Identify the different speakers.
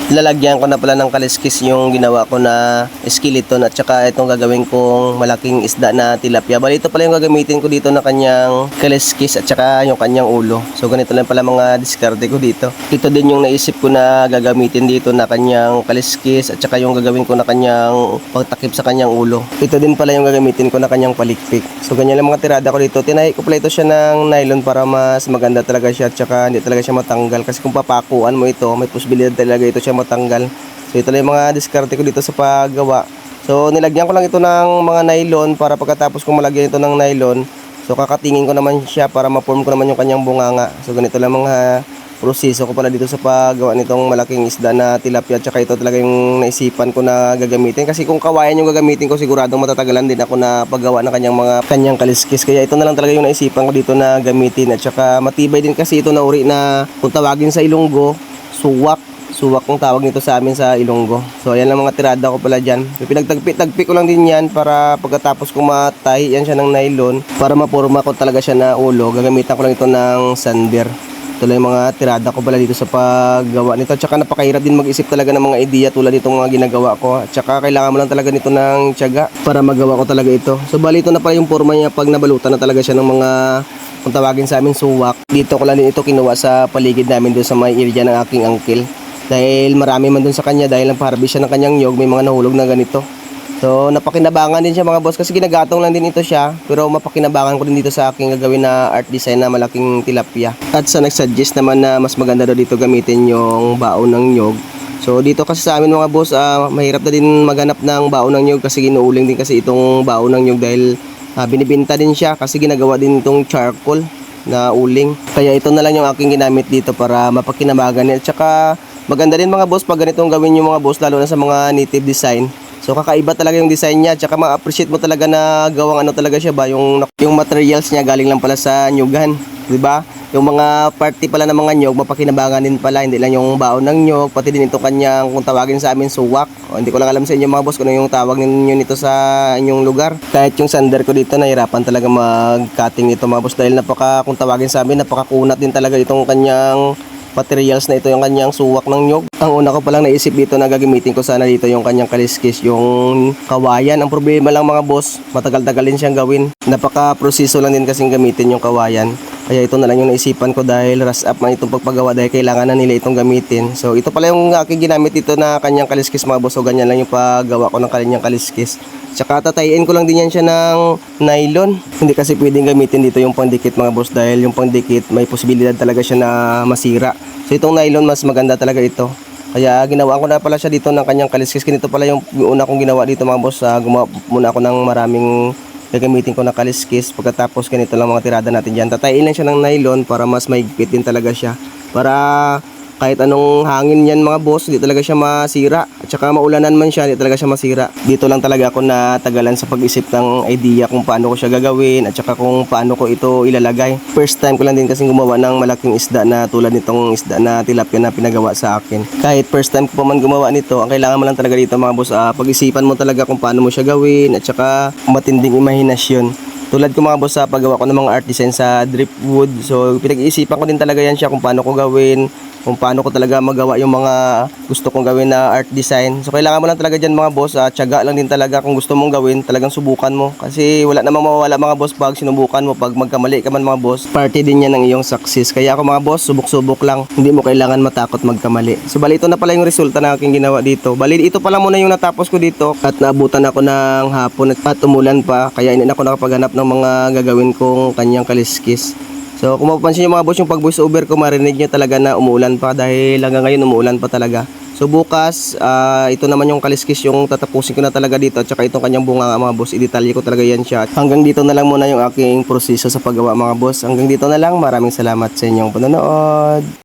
Speaker 1: Lalagyan ko na pala ng kaliskis yung ginawa ko na skeleton at saka itong gagawin kong malaking isda na tilapia. Bali ito pala yung gagamitin ko dito na kanyang kaliskis at saka yung kanyang ulo. So ganito lang pala mga diskarte ko dito. Ito din yung naisip ko na gagamitin dito na kanyang kaliskis at saka yung gagawin ko na kanyang pagtakip sa kanyang ulo. Ito din pala yung gagamitin ko na kanyang palikpik. So ganyan lang mga tirada ko dito. Tinahi ko pala ito siya ng nylon para mas maganda talaga siya at saka hindi talaga siya matanggal. Kasi kung papakuan mo ito, may posibilidad talaga ito siya matanggal. So ito lang yung mga diskarte ko dito sa paggawa. So nilagyan ko lang ito ng mga nylon para pagkatapos kong malagyan ito ng nylon, so kakatingin ko naman siya para ma-form ko naman yung kanyang bunganga. So ganito lang mga proseso ko pala dito sa paggawa nitong malaking isda na tilapia. Tsaka ito talaga yung naisipan ko na gagamitin. Kasi kung kawayan yung gagamitin ko, siguradong matatagalan din ako na paggawa ng kanyang kaliskis. Kaya ito na lang talaga yung naisipan ko dito na gamitin. At tsaka matibay din kasi ito na uri na kung tawagin sa Ilonggo, suwak. Suwak kung tawag nito sa amin sa Ilonggo. So ayan lang mga tirada ko pala dyan. Pinagtagpi ko lang din yan para pagkatapos kung matay yan siya ng nylon, para mapurma ko talaga siya na ulo, gagamitan ko lang ito ng sander. Ito lang yung mga tirada ko pala dito sa paggawa nito. At saka napakahirap din mag-isip talaga ng mga ideya tulad itong mga ginagawa ko. At saka kailangan mo lang talaga nito ng tiyaga para magawa ko talaga ito. So bali ito na pala yung forma niya pag nabalutan na talaga siya ng mga kung tawagin sa amin suwak. Dito ko lang din ito kinuha sa paligid namin doon sa may area ng aking uncle. Dahil marami man dun sa kanya, dahil nagpa-harvest siya ng kanyang nyog, may mga nahulog na ganito. So napakinabangan din siya mga boss kasi ginagatong lang din ito siya. Pero mapakinabangan ko din dito sa aking gagawin na art design na malaking tilapia. At sa nagsuggest naman na mas maganda daw dito gamitin yung baon ng nyog. So dito kasi sa amin mga boss, mahirap na din maghanap ng baon ng nyog kasi ginuuling din kasi itong baon ng nyog dahil binibinta din siya kasi ginagawa din itong charcoal na uling. Kaya ito na lang yung aking ginamit dito para mapakinabangan. At saka maganda din mga boss pag ganitong gawin yung mga boss, lalo na sa mga native design. So kakaiba talaga yung design niya, tsaka ma-appreciate mo talaga na gawang ano talaga siya ba, yung materials niya galing lang pala sa nyugan, 'di ba? Yung mga party pala ng mga nyog mapakinabangan din pala, hindi lang yung baon ng nyog, pati din ito kanyang kung tawagin sa amin suwak. O, hindi ko lang alam sa inyo mga boss kung ano yung tawag ninyo nito sa inyong lugar. Kahit yung sander ko dito nahirapan talaga mag-cutting nito mga boss dahil kung tawagin sa amin napakakunat din talaga itong kanyang materials na ito, yung kanyang suwak ng nyog. Ang una ko palang naisip dito na gagamitin ko sana dito yung kanyang kaliskis, yung kawayan. Ang problema lang mga boss, matagal-tagal din siyang gawin. Napaka-proseso lang din kasing gamitin yung kawayan. Kaya ito na lang yung naisipan ko dahil rush up man itong pagpagawa dahil kailangan na nila itong gamitin. So ito pala yung aking ginamit dito na kanyang kaliskis mga boss. So ganyan lang yung paggawa ko ng kanyang kaliskis. Tsaka tatayin ko lang din yan siya ng nylon. Hindi kasi pwedeng gamitin dito yung pangdikit mga boss dahil yung pangdikit may posibilidad talaga siya na masira. So itong nylon mas maganda talaga ito. Kaya ginawa ko na pala siya dito ng kanyang kaliskis. Ganito pala yung una kong ginawa dito mga boss. Gumawa muna ako ng maraming gagamitin ko na kaliskis. Pagkatapos ganito lang mga tirada natin dyan. Tatayin lang siya ng nylon para mas maigpit din talaga siya. Para kahit anong hangin yan mga boss, hindi talaga siya masira. At saka maulanan man siya, hindi talaga siya masira. Dito lang talaga ako natagalan sa pag-isip ng idea kung paano ko siya gagawin at saka kung paano ko ito ilalagay. First time ko lang din kasi gumawa ng malaking isda na tulad nitong isda na tilapia na pinagawa sa akin. Kahit first time ko pa man gumawa nito, ang kailangan mo lang talaga dito mga boss, pag-isipan mo talaga kung paano mo siya gawin at saka matinding imahinasyon. Tulad ko mga boss sa paggawa ko ng mga art design sa driftwood. So pinag-iisipan ko din talaga yan siya kung paano ko gawin, kung paano ko talaga magawa yung mga gusto kong gawin na art design. So kailangan mo lang talaga dyan mga boss, tiyaga lang din talaga kung gusto mong gawin, talagang subukan mo. Kasi wala namang mawawala mga boss pag sinubukan mo, pag magkamali ka man mga boss, party din yan ng iyong success. Kaya ako mga boss, subok-subok lang, hindi mo kailangan matakot magkamali. So bali ito na pala yung resulta ng aking ginawa dito. Bali ito pala muna yung natapos ko dito at naabutan ako ng hapon at umulan pa, kaya hindi na ako nakapaghanap ng mga gagawin kong kanyang kaliskis. So kung mapapansin nyo mga boss, yung pag voice over ko marinig nyo talaga na umuulan pa dahil hanggang ngayon umuulan pa talaga. So bukas, ito naman yung kaliskis yung tatapusin ko na talaga dito at saka itong kanyang bunga mga boss, i-detalye ko talaga yan siya. Hanggang dito na lang muna yung aking proseso sa paggawa mga boss. Hanggang dito na lang, maraming salamat sa inyong panonood.